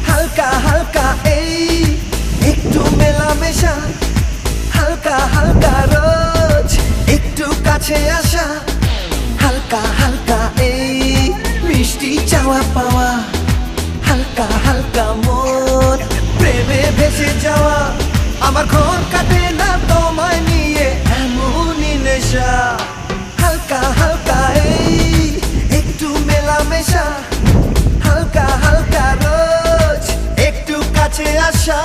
হালকা হালকা এই একটু মেলামেশা, হালকা হালকা রোজ একটু কাছে আসা, হালকা হালকা এই মিষ্টি চাওয়া পাওয়া, হালকা হালকা মন প্রেমে ভেসে যাওয়া। আমার ঘর কাটে না তোমায় নিয়ে এমনই নেশা, হালকা হালকা এই একটু মেলামেশা, হালকা হালকা রোজ একটু কাছে আসা।